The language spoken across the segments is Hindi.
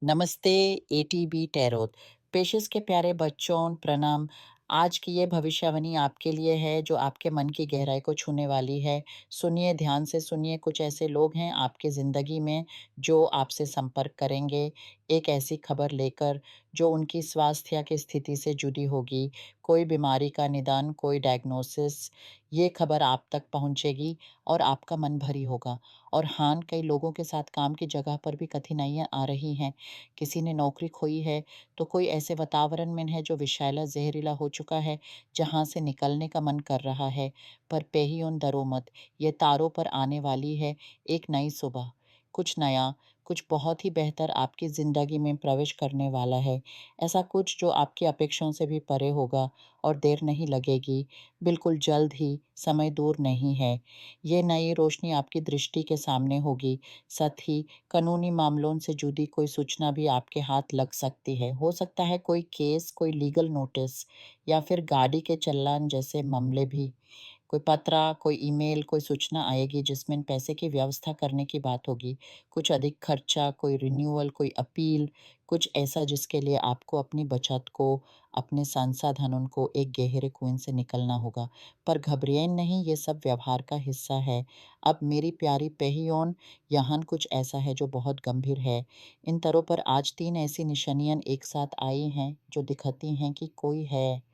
नमस्ते एटीबी टैरोट। पेशेस के प्यारे बच्चों प्रणाम। आज की ये भविष्यवाणी आपके लिए है जो आपके मन की गहराई को छूने वाली है। सुनिए, ध्यान से सुनिए। कुछ ऐसे लोग हैं आपकी ज़िंदगी में जो आपसे संपर्क करेंगे एक ऐसी खबर लेकर जो उनकी स्वास्थ्य की स्थिति से जुड़ी होगी। कोई बीमारी का निदान, कोई डायग्नोसिस, ये खबर आप तक पहुँचेगी और आपका मन भरी होगा। और हाँ, कई लोगों के साथ काम की जगह पर भी कठिनाइयाँ आ रही हैं। किसी ने नौकरी खोई है, तो कोई ऐसे वातावरण में है जो विषैला ज़हरीला हो चुका है, जहाँ से निकलने का मन कर रहा है, पर पेहियों डरो मत, ये तारों पर आने वाली है एक नई सुबह। कुछ नया, कुछ बहुत ही बेहतर आपकी ज़िंदगी में प्रवेश करने वाला है। ऐसा कुछ जो आपकी अपेक्षाओं से भी परे होगा और देर नहीं लगेगी, बिल्कुल जल्द ही, समय दूर नहीं है। ये नई रोशनी आपकी दृष्टि के सामने होगी, साथ ही कानूनी मामलों से जुड़ी कोई सूचना भी आपके हाथ लग सकती है। हो सकता है कोई केस, कोई लीगल नोटिस या फिर गाड़ी के चालान जैसे मामले भी। कोई पत्र, कोई ईमेल, कोई सूचना आएगी जिसमें पैसे की व्यवस्था करने की बात होगी। कुछ अधिक खर्चा, कोई रिन्यूअल, कोई अपील, कुछ ऐसा जिसके लिए आपको अपनी बचत को, अपने संसाधनों को एक गहरे कुएँ से निकलना होगा। पर घबराएँ नहीं, ये सब व्यवहार का हिस्सा है। अब मेरी प्यारी बहनों, यहाँ कुछ ऐसा है जो बहुत गंभीर है। इन तरों पर आज 3 ऐसी निशानियाँ एक साथ आई हैं जो दिखाती हैं कि कोई है।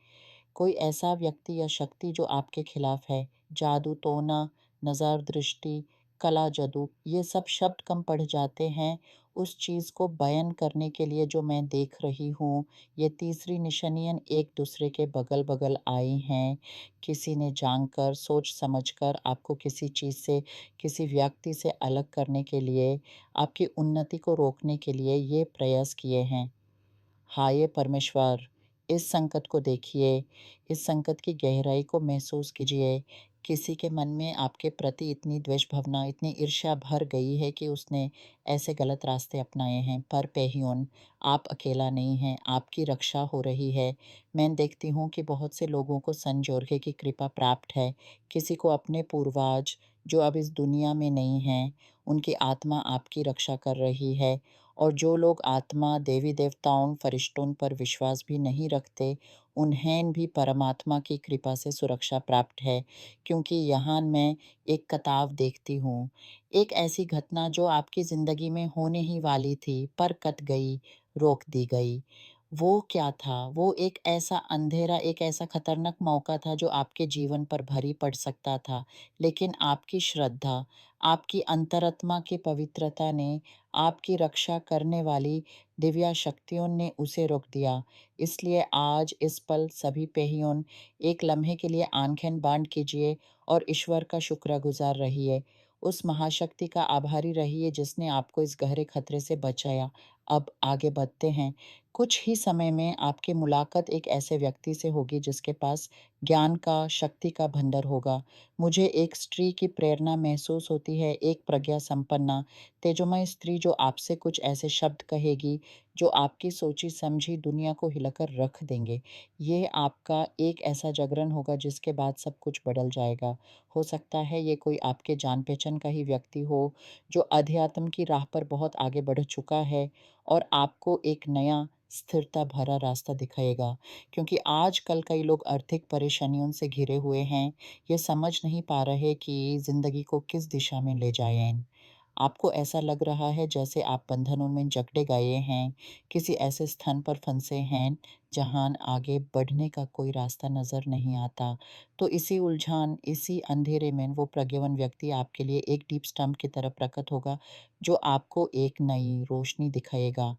कोई ऐसा व्यक्ति या शक्ति जो आपके खिलाफ है। जादू टोना, नज़र दृष्टि, कला जादू, ये सब शब्द कम पड़ जाते हैं उस चीज़ को बयान करने के लिए जो मैं देख रही हूँ। ये तीसरी निशानियाँ एक दूसरे के बगल-बगल आई हैं। किसी ने जानकर, सोच समझकर आपको किसी चीज़ से, किसी व्यक्ति से अलग करने के लिए, आपकी उन्नति को रोकने के लिए ये प्रयास किए हैं। हाय परमेश्वर, इस संकट को देखिए, इस संकट की गहराई को महसूस कीजिए। किसी के मन में आपके प्रति इतनी द्वेष भावना, इतनी ईर्ष्या भर गई है कि उसने ऐसे गलत रास्ते अपनाए हैं। पर पेहियों, आप अकेला नहीं हैं, आपकी रक्षा हो रही है। मैं देखती हूँ कि बहुत से लोगों को संजोगे की कृपा प्राप्त है। किसी को अपने पूर्वज जो अब इस दुनिया में नहीं हैं, उनकी आत्मा आपकी रक्षा कर रही है। और जो लोग आत्मा, देवी-देवताओं, फरिश्तों पर विश्वास भी नहीं रखते, उन्हें भी परमात्मा की कृपा से सुरक्षा प्राप्त है। क्योंकि यहाँ मैं एक कताव देखती हूँ, एक ऐसी घटना जो आपकी ज़िंदगी में होने ही वाली थी, पर कट गई, रोक दी गई। वो क्या था? वो एक ऐसा अंधेरा, एक ऐसा खतरनाक मौका था जो आपके जीवन पर भारी पड़ सकता था। लेकिन आपकी श्रद्धा, आपकी अंतरात्मा की पवित्रता ने, आपकी रक्षा करने वाली दिव्या शक्तियों ने उसे रोक दिया। इसलिए आज इस पल सभी पेहियों एक लम्हे के लिए आँखें बंद कीजिए और ईश्वर का शुक्रगुज़ार रहिए। उस महाशक्ति का आभारी रहिए जिसने आपको इस गहरे खतरे से बचाया। अब आगे बढ़ते हैं। कुछ ही समय में आपकी मुलाकात एक ऐसे व्यक्ति से होगी जिसके पास ज्ञान का, शक्ति का भंडार होगा। मुझे एक स्त्री की प्रेरणा महसूस होती है, एक प्रज्ञा संपन्ना, तेजोमय स्त्री जो आपसे कुछ ऐसे शब्द कहेगी जो आपकी सोची समझी दुनिया को हिलाकर रख देंगे। ये आपका एक ऐसा जागरण होगा जिसके बाद सब कुछ बदल जाएगा। हो सकता है ये कोई आपके जान पहचान का ही व्यक्ति हो जो अध्यात्म की राह पर बहुत आगे बढ़ चुका है और आपको एक नया स्थिरता भरा रास्ता दिखाएगा। क्योंकि आजकल कई लोग आर्थिक परेशानियों से घिरे हुए हैं, ये समझ नहीं पा रहे कि ज़िंदगी को किस दिशा में ले जाएँ। आपको ऐसा लग रहा है जैसे आप बंधनों में जकड़े गए हैं, किसी ऐसे स्थान पर फंसे हैं, जहाँ आगे बढ़ने का कोई रास्ता नज़र नहीं आता। तो इसी उलझन, इसी अंधेरे में वो प्रज्ञावान व्यक्ति आपके लिए एक दीप स्तंभ की तरह प्रकट होगा, जो आपको एक नई रोशनी दिखाएगा।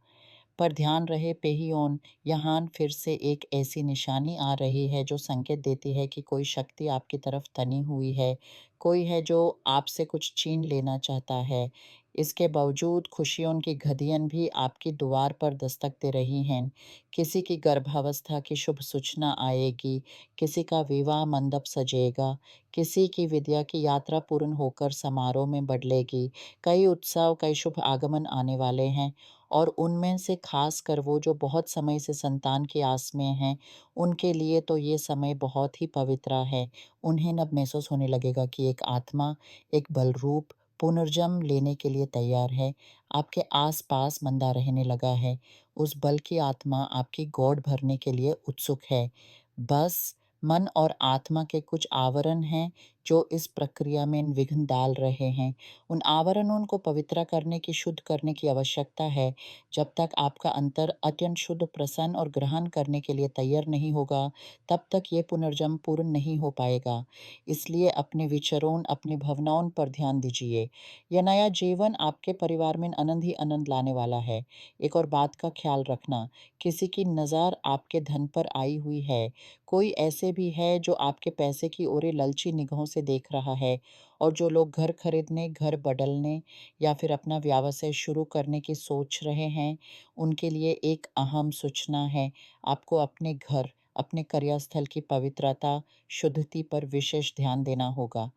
पर ध्यान रहे पेहियोन, यहाँ फिर से एक ऐसी निशानी आ रही है जो संकेत देती है कि कोई शक्ति आपकी तरफ तनी हुई है, कोई है जो आपसे कुछ छीन लेना चाहता है। इसके बावजूद खुशियों की घड़ियाँ भी आपकी द्वार पर दस्तक दे रही हैं। किसी की गर्भावस्था की शुभ सूचना आएगी, किसी का विवाह मंडप सजेगा, किसी की विद्या की यात्रा पूर्ण होकर समारोह में बदलेगी। कई उत्सव, कई शुभ आगमन आने वाले हैं। और उनमें से ख़ासकर वो जो बहुत समय से संतान की आस में हैं, उनके लिए तो ये समय बहुत ही पवित्र है। उन्हें अब महसूस होने लगेगा कि एक आत्मा, एक बल रूप पुनर्जन्म लेने के लिए तैयार है। आपके आस-पास मंदा रहने लगा है। उस बल की आत्मा आपकी गोद भरने के लिए उत्सुक है। बस मन और आत्मा के कुछ आवरण हैं जो इस प्रक्रिया में विघ्न डाल रहे हैं। उन आवरणों को पवित्र करने की, शुद्ध करने की आवश्यकता है। जब तक आपका अंतर अत्यंत शुद्ध, प्रसन्न और ग्रहण करने के लिए तैयार नहीं होगा, तब तक ये पुनर्जन्म पूर्ण नहीं हो पाएगा। इसलिए अपने विचारों, अपनी भावनाओं पर ध्यान दीजिए। यह नया जीवन आपके परिवार में आनंद ही आनंद लाने वाला है। एक और बात का ख्याल रखना, किसी की नज़र आपके धन पर आई हुई है। कोई ऐसे भी है जो आपके पैसे की ओर लालची निगाहों से देख रहा है, और जो लोग घर खरीदने, घर बदलने या फिर अपना व्यवसाय शुरू करने की सोच रहे हैं, उनके लिए एक अहम सूचना है। आपको अपने घर, अपने कार्यस्थल की पवित्रता, शुद्धि पर विशेष ध्यान देना होगा।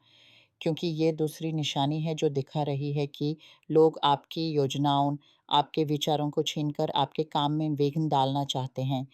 क्योंकि ये दूसरी निशानी है जो दिखा रही है कि लोग आपकी योजनाओं, आपके विचारों को छीनकर आपके काम में विघ्न डालना चाहते हैं।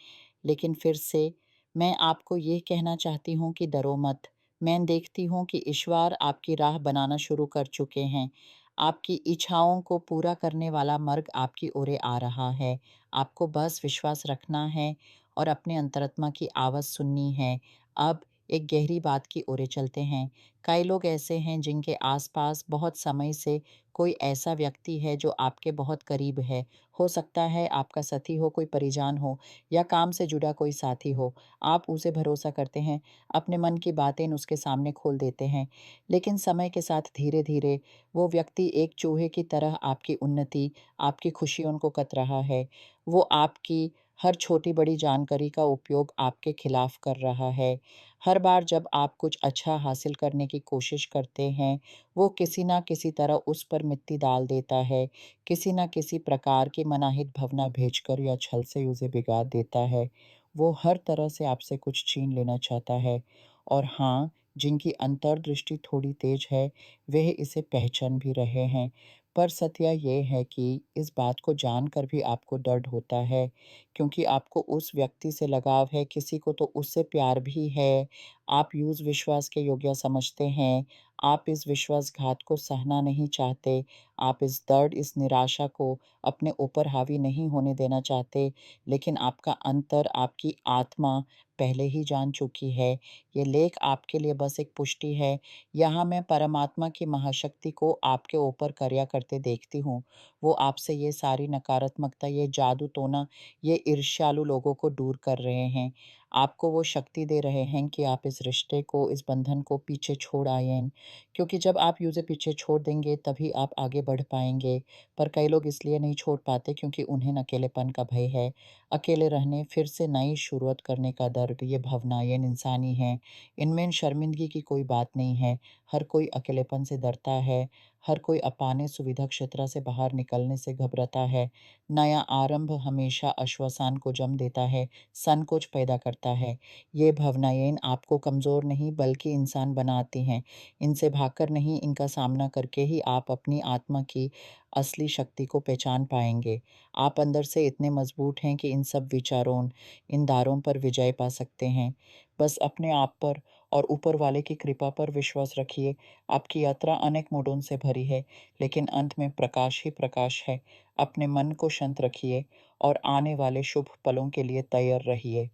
लेकिन फिर से मैं आपको ये कहना चाहती हूँ कि डरो मत। मैं देखती हूँ कि ईश्वर आपकी राह बनाना शुरू कर चुके हैं। आपकी इच्छाओं को पूरा करने वाला मार्ग आपकी ओर आ रहा है। आपको बस विश्वास रखना है और अपने अंतरात्मा की आवाज़ सुननी है। अब एक गहरी बात की ओर चलते हैं। कई लोग ऐसे हैं जिनके आसपास बहुत समय से कोई ऐसा व्यक्ति है जो आपके बहुत करीब है। हो सकता है आपका साथी हो, कोई परिजन हो या काम से जुड़ा कोई साथी हो। आप उसे भरोसा करते हैं, अपने मन की बातें उसके सामने खोल देते हैं। लेकिन समय के साथ धीरे-धीरे वो व्यक्ति एक चूहे की तरह आपकी उन्नति, आपकी खुशियों को कत रहा है। वो आपकी हर छोटी-बड़ी जानकारी का उपयोग आपके खिलाफ कर रहा है। हर बार जब आप कुछ अच्छा हासिल करने की कोशिश करते हैं, वो किसी न किसी तरह उस पर मिट्टी डाल देता है, किसी न किसी प्रकार की मनाहित भावना भेजकर या छल से उसे बिगाड़ देता है। वो हर तरह से आपसे कुछ छीन लेना चाहता है, और हाँ, जिनकी अंतर्दृष्टि थोड़ी तेज है, वह इसे पहचान भी रहे हैं। पर सत्य ये है कि इस बात को जानकर भी आपको दर्द होता है, क्योंकि आपको उस व्यक्ति से लगाव है, किसी को तो उससे प्यार भी है। आप यूँ विश्वास के योग्य समझते हैं। आप इस विश्वासघात को सहना नहीं चाहते। आप इस दर्द, इस निराशा को अपने ऊपर हावी नहीं होने देना चाहते। लेकिन आपका अंतर, आपकी आत्मा पहले ही जान चुकी है। ये लेख आपके लिए बस एक पुष्टि है। यहाँ मैं परमात्मा की महाशक्ति को आपके ऊपर कार्य करते देखती हूँ। वो आपसे ये सारी नकारात्मकता, ये जादू-टोना, ये ईर्ष्यालु लोगों को दूर कर रहे हैं। आपको वो शक्ति दे रहे हैं कि आप इस रिश्ते को, इस बंधन को पीछे छोड़ आएँ। क्योंकि जब आप उसे पीछे छोड़ देंगे, तभी आप आगे बढ़ पाएँगे। पर कई लोग इसलिए नहीं छोड़ पाते क्योंकि उन्हें अकेलेपन का भय है। अकेले रहने, फिर से नई शुरुआत करने का दर्द, ये भावनाएँ इंसानी हैं। इनमें शर्मिंदगी की कोई बात नहीं है। हर कोई अकेलेपन से डरता है। हर कोई अपने सुविधा क्षेत्र से बाहर निकलने से घबराता है। नया आरंभ हमेशा आश्वासन को जन्म देता है, संकोच पैदा करता है। ये भावनाएँ आपको कमज़ोर नहीं बल्कि इंसान बनाती हैं। इनसे भागकर नहीं, इनका सामना करके ही आप अपनी आत्मा की असली शक्ति को पहचान पाएँगे। आप अंदर से इतने मज़बूत हैं कि इन सब विचारों, इन दारों पर विजय पा सकते हैं। बस अपने आप पर और ऊपर वाले की कृपा पर विश्वास रखिए। आपकी यात्रा अनेक मोड़ों से भरी है, लेकिन अंत में प्रकाश ही प्रकाश है। अपने मन को शांत रखिए और आने वाले शुभ पलों के लिए तैयार रहिए।